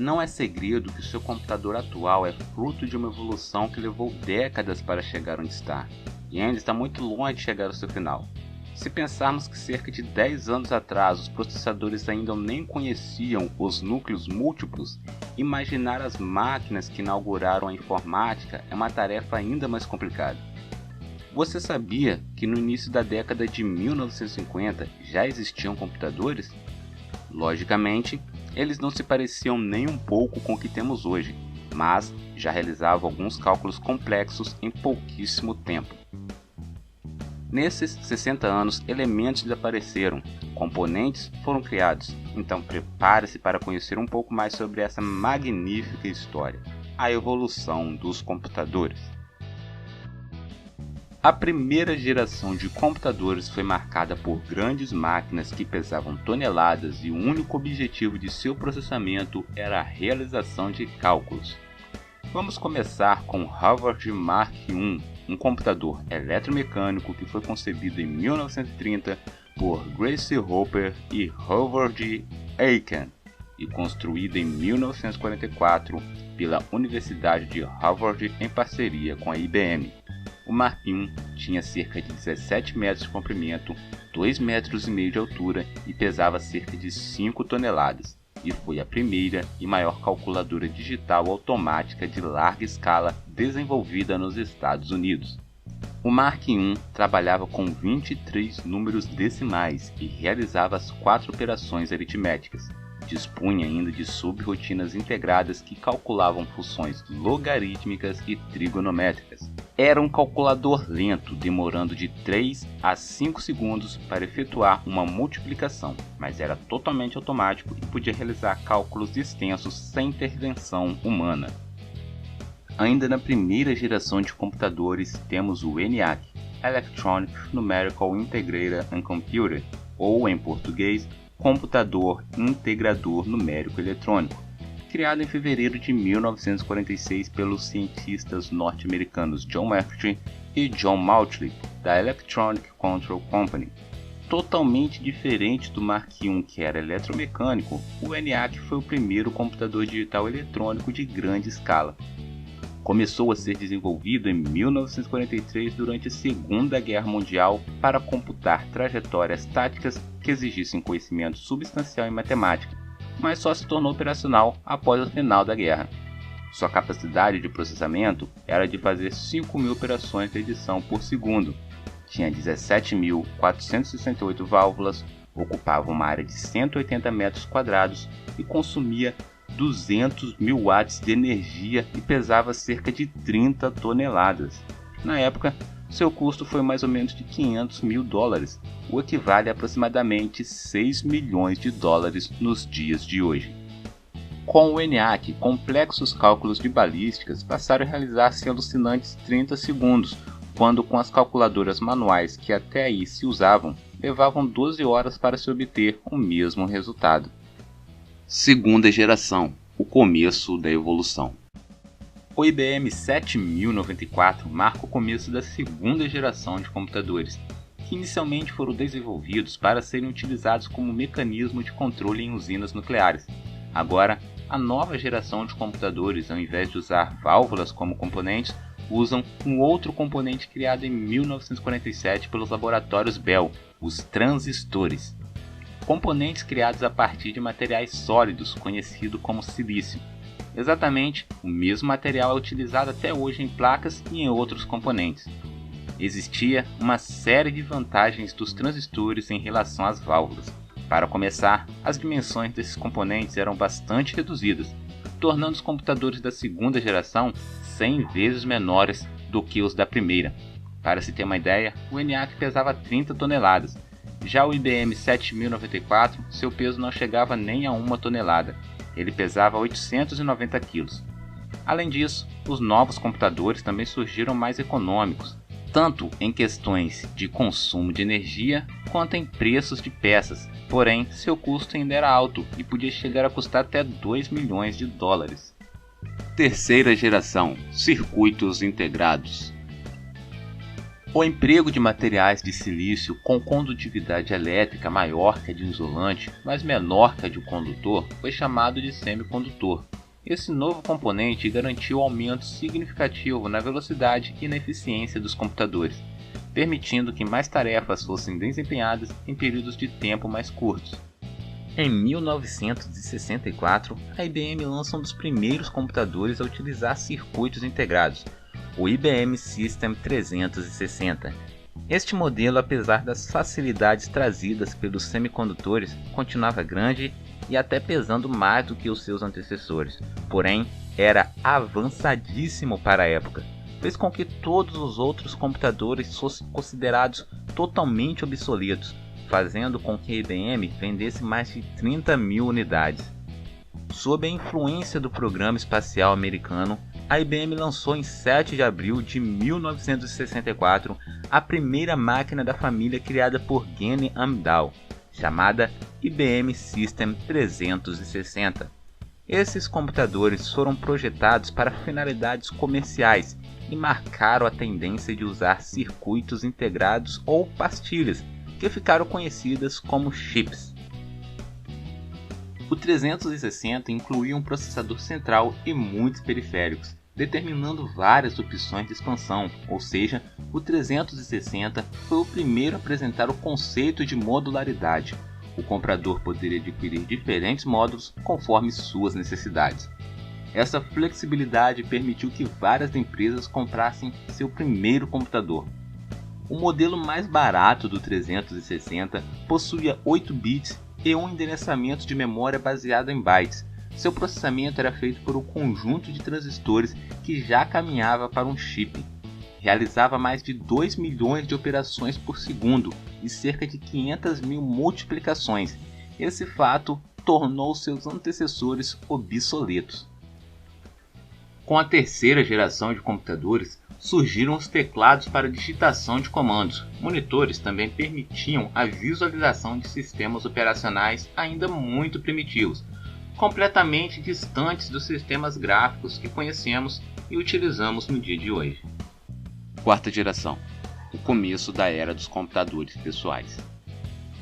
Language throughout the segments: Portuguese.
Não é segredo que o seu computador atual é fruto de uma evolução que levou décadas para chegar onde está, e ainda está muito longe de chegar ao seu final. Se pensarmos que cerca de 10 anos atrás os processadores ainda nem conheciam os núcleos múltiplos, imaginar as máquinas que inauguraram a informática é uma tarefa ainda mais complicada. Você sabia que no início da década de 1950 já existiam computadores? Logicamente, eles não se pareciam nem um pouco com o que temos hoje, mas já realizavam alguns cálculos complexos em pouquíssimo tempo. Nesses 60 anos, elementos desapareceram, componentes foram criados, então prepare-se para conhecer um pouco mais sobre essa magnífica história, a evolução dos computadores. A primeira geração de computadores foi marcada por grandes máquinas que pesavam toneladas e o único objetivo de seu processamento era a realização de cálculos. Vamos começar com o Harvard Mark I, um computador eletromecânico que foi concebido em 1930 por Grace Hopper e Howard Aiken e construído em 1944 pela Universidade de Harvard em parceria com a IBM. O Mark I tinha cerca de 17 metros de comprimento, 2,5 metros de altura e pesava cerca de 5 toneladas, e foi a primeira e maior calculadora digital automática de larga escala desenvolvida nos Estados Unidos. O Mark I trabalhava com 23 números decimais e realizava as 4 operações aritméticas. Dispunha ainda de subrotinas integradas que calculavam funções logarítmicas e trigonométricas. Era um calculador lento, demorando de 3 a 5 segundos para efetuar uma multiplicação, mas era totalmente automático e podia realizar cálculos extensos sem intervenção humana. Ainda na primeira geração de computadores temos o ENIAC, Electronic Numerical Integrator and Computer, ou em português, Computador Integrador Numérico Eletrônico, criado em fevereiro de 1946 pelos cientistas norte-americanos John F. e John Mauchly, da Electronic Control Company. Totalmente diferente do Mark I, que era eletromecânico, o ENIAC foi o primeiro computador digital eletrônico de grande escala. Começou a ser desenvolvido em 1943 durante a Segunda Guerra Mundial para computar trajetórias táticas que exigissem conhecimento substancial em matemática, mas só se tornou operacional após o final da guerra. Sua capacidade de processamento era de fazer 5.000 operações de edição por segundo, tinha 17.468 válvulas, ocupava uma área de 180 metros quadrados e consumia 200.000 watts de energia e pesava cerca de 30 toneladas. Na época, seu custo foi mais ou menos de $500 mil, o equivale a aproximadamente 6 milhões de dólares nos dias de hoje. Com o ENIAC, complexos cálculos de balísticas passaram a realizar-se em alucinantes 30 segundos, quando com as calculadoras manuais que até aí se usavam, levavam 12 horas para se obter o mesmo resultado. Segunda geração, o começo da evolução. O IBM 7094 marca o começo da segunda geração de computadores, que inicialmente foram desenvolvidos para serem utilizados como mecanismo de controle em usinas nucleares. Agora, a nova geração de computadores, ao invés de usar válvulas como componentes, usam um outro componente criado em 1947 pelos laboratórios Bell, os transistores. Componentes criados a partir de materiais sólidos, conhecido como silício. Exatamente o mesmo material é utilizado até hoje em placas e em outros componentes. Existia uma série de vantagens dos transistores em relação às válvulas. Para começar, as dimensões desses componentes eram bastante reduzidas, tornando os computadores da segunda geração 100 vezes menores do que os da primeira. Para se ter uma ideia, o ENIAC pesava 30 toneladas. Já o IBM 7094, seu peso não chegava nem a 1 tonelada, ele pesava 890 kg. Além disso, os novos computadores também surgiram mais econômicos, tanto em questões de consumo de energia quanto em preços de peças, porém seu custo ainda era alto e podia chegar a custar até 2 milhões de dólares. Terceira geração, circuitos integrados. O emprego de materiais de silício com condutividade elétrica maior que a de um isolante, mas menor que a de um condutor, foi chamado de semicondutor. Esse novo componente garantiu aumento significativo na velocidade e na eficiência dos computadores, permitindo que mais tarefas fossem desempenhadas em períodos de tempo mais curtos. Em 1964, a IBM lança um dos primeiros computadores a utilizar circuitos integrados, o IBM System 360. Este modelo, apesar das facilidades trazidas pelos semicondutores, continuava grande e até pesando mais do que os seus antecessores, porém era avançadíssimo para a época. Fez com que todos os outros computadores fossem considerados totalmente obsoletos, fazendo com que a IBM vendesse mais de 30 mil unidades. Sob a influência do programa espacial americano, a IBM lançou em 7 de abril de 1964 a primeira máquina da família criada por Gene Amdahl, chamada IBM System 360. Esses computadores foram projetados para finalidades comerciais e marcaram a tendência de usar circuitos integrados ou pastilhas, que ficaram conhecidas como chips. O 360 incluía um processador central e muitos periféricos, determinando várias opções de expansão, ou seja, o 360 foi o primeiro a apresentar o conceito de modularidade. O comprador poderia adquirir diferentes módulos conforme suas necessidades. Essa flexibilidade permitiu que várias empresas comprassem seu primeiro computador. O modelo mais barato do 360 possuía 8 bits e um endereçamento de memória baseado em bytes. Seu processamento era feito por um conjunto de transistores que já caminhava para um chip. Realizava mais de 2 milhões de operações por segundo e cerca de 500 mil multiplicações. Esse fato tornou seus antecessores obsoletos. Com a terceira geração de computadores, surgiram os teclados para digitação de comandos. Monitores também permitiam a visualização de sistemas operacionais ainda muito primitivos, completamente distantes dos sistemas gráficos que conhecemos e utilizamos no dia de hoje. Quarta geração. O começo da era dos computadores pessoais.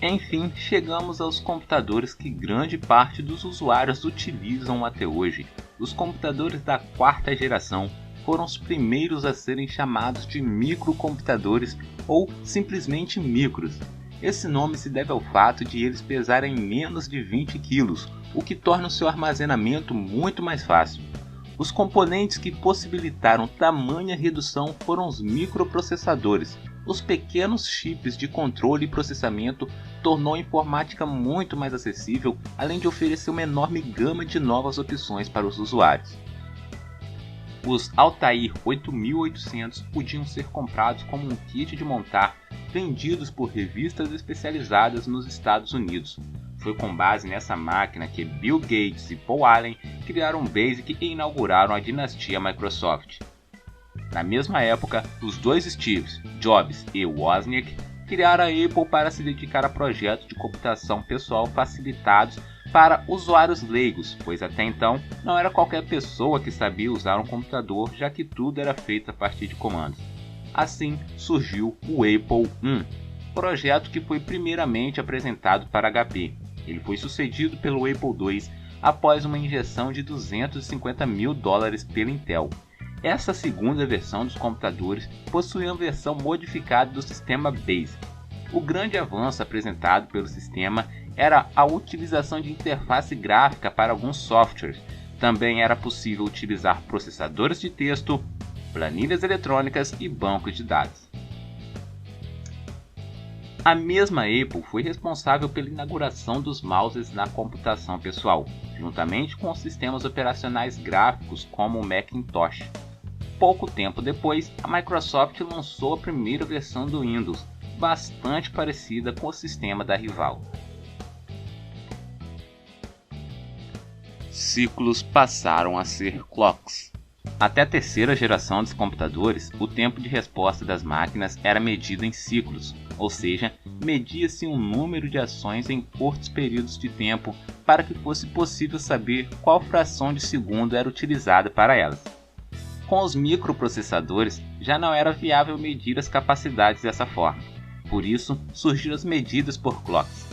Enfim, chegamos aos computadores que grande parte dos usuários utilizam até hoje. Os computadores da quarta geração foram os primeiros a serem chamados de microcomputadores ou simplesmente micros. Esse nome se deve ao fato de eles pesarem menos de 20 kg, o que torna o seu armazenamento muito mais fácil. Os componentes que possibilitaram tamanha redução foram os microprocessadores. Os pequenos chips de controle e processamento tornou a informática muito mais acessível, além de oferecer uma enorme gama de novas opções para os usuários. Os Altair 8800 podiam ser comprados como um kit de montar, vendidos por revistas especializadas nos Estados Unidos. Foi com base nessa máquina que Bill Gates e Paul Allen criaram o BASIC e inauguraram a dinastia Microsoft. Na mesma época, os dois Steves, Jobs e Wozniak, criaram a Apple para se dedicar a projetos de computação pessoal facilitados para usuários leigos, pois até então não era qualquer pessoa que sabia usar um computador, já que tudo era feito a partir de comandos. Assim surgiu o Apple I, projeto que foi primeiramente apresentado para HP. Ele foi sucedido pelo Apple II após uma injeção de $250 mil pela Intel. Essa segunda versão dos computadores possuía uma versão modificada do sistema BASIC. O grande avanço apresentado pelo sistema era a utilização de interface gráfica para alguns softwares. Também era possível utilizar processadores de texto, planilhas eletrônicas e bancos de dados. A mesma Apple foi responsável pela inauguração dos mouses na computação pessoal, juntamente com os sistemas operacionais gráficos como o Macintosh. Pouco tempo depois, a Microsoft lançou a primeira versão do Windows, bastante parecida com o sistema da rival. Ciclos passaram a ser clocks. Até a terceira geração dos computadores, o tempo de resposta das máquinas era medido em ciclos, ou seja, media-se um número de ações em curtos períodos de tempo para que fosse possível saber qual fração de segundo era utilizada para elas. Com os microprocessadores, já não era viável medir as capacidades dessa forma. Por isso, surgiram as medidas por clocks.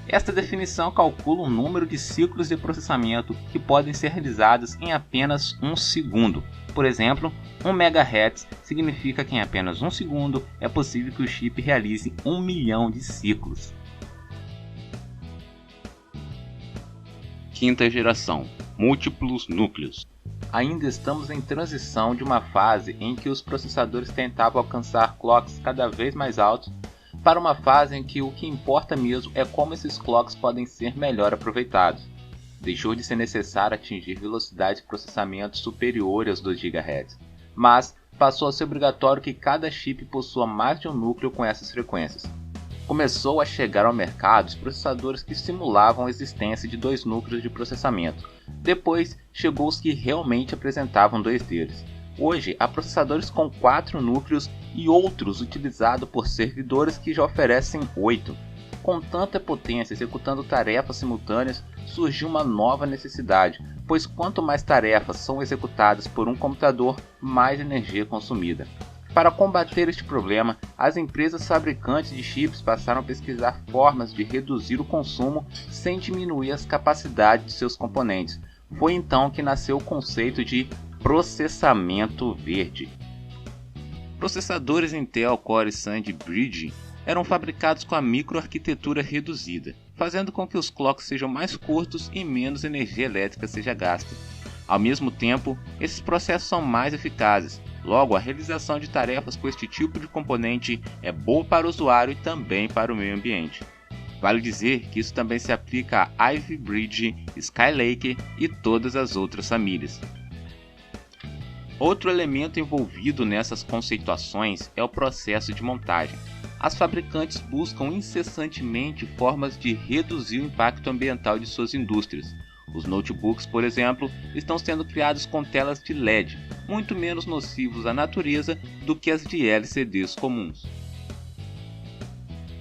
Esta definição calcula o número de ciclos de processamento que podem ser realizados em apenas 1 segundo. Por exemplo, 1 MHz significa que em apenas 1 segundo é possível que o chip realize 1 milhão de ciclos. Quinta geração, múltiplos núcleos. Ainda estamos em transição de uma fase em que os processadores tentavam alcançar clocks cada vez mais altos para uma fase em que o que importa mesmo é como esses clocks podem ser melhor aproveitados. Deixou de ser necessário atingir velocidades de processamento superiores aos 2 GHz, mas passou a ser obrigatório que cada chip possua mais de um núcleo com essas frequências. Começou a chegar ao mercado os processadores que simulavam a existência de 2 núcleos de processamento. Depois chegou os que realmente apresentavam 2 deles. Hoje há processadores com 4 núcleos e outros utilizados por servidores que já oferecem 8. Com tanta potência executando tarefas simultâneas, surgiu uma nova necessidade, pois quanto mais tarefas são executadas por um computador, mais energia é consumida. Para combater este problema, as empresas fabricantes de chips passaram a pesquisar formas de reduzir o consumo sem diminuir as capacidades de seus componentes. Foi então que nasceu o conceito de processamento verde. Processadores Intel Core Xande Bridge eram fabricados com a microarquitetura reduzida, fazendo com que os clocks sejam mais curtos e menos energia elétrica seja gasta. Ao mesmo tempo, esses processos são mais eficazes. Logo, a realização de tarefas com este tipo de componente é boa para o usuário e também para o meio ambiente. Vale dizer que isso também se aplica a Ivy Bridge, Skylake e todas as outras famílias. Outro elemento envolvido nessas conceituações é o processo de montagem. As fabricantes buscam incessantemente formas de reduzir o impacto ambiental de suas indústrias. Os notebooks, por exemplo, estão sendo criados com telas de LED, muito menos nocivos à natureza do que as de LCDs comuns.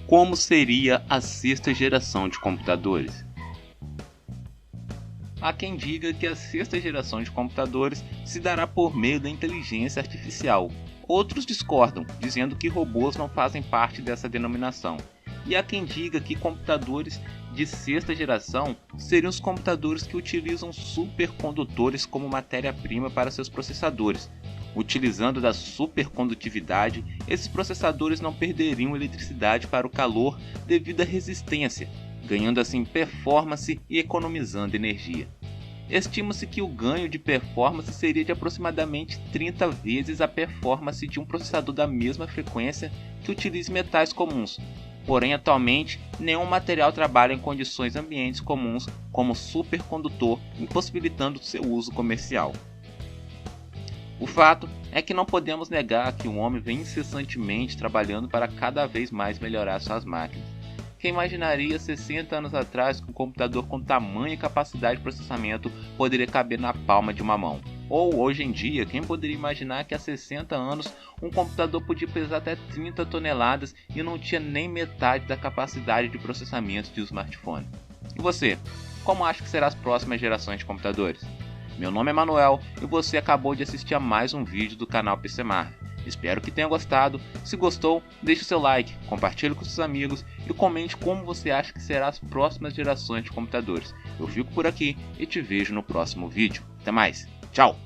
Como seria a 6ª geração de computadores? Há quem diga que a 6ª geração de computadores se dará por meio da inteligência artificial. Outros discordam, dizendo que robôs não fazem parte dessa denominação. E há quem diga que computadores de 6ª geração seriam os computadores que utilizam supercondutores como matéria-prima para seus processadores. Utilizando da supercondutividade, esses processadores não perderiam eletricidade para o calor devido à resistência, ganhando assim performance e economizando energia. Estima-se que o ganho de performance seria de aproximadamente 30 vezes a performance de um processador da mesma frequência que utilize metais comuns. Porém, atualmente, nenhum material trabalha em condições ambientes comuns como supercondutor, impossibilitando seu uso comercial. O fato é que não podemos negar que o homem vem incessantemente trabalhando para cada vez mais melhorar suas máquinas. Quem imaginaria 60 anos atrás que um computador com tamanha capacidade de processamento poderia caber na palma de uma mão? Ou, hoje em dia, quem poderia imaginar que há 60 anos um computador podia pesar até 30 toneladas e não tinha nem metade da capacidade de processamento de um smartphone? E você, como acha que serão as próximas gerações de computadores? Meu nome é Manuel e você acabou de assistir a mais um vídeo do canal PCMark. Espero que tenha gostado. Se gostou, deixe o seu like, compartilhe com seus amigos e comente como você acha que serão as próximas gerações de computadores. Eu fico por aqui e te vejo no próximo vídeo. Até mais, tchau!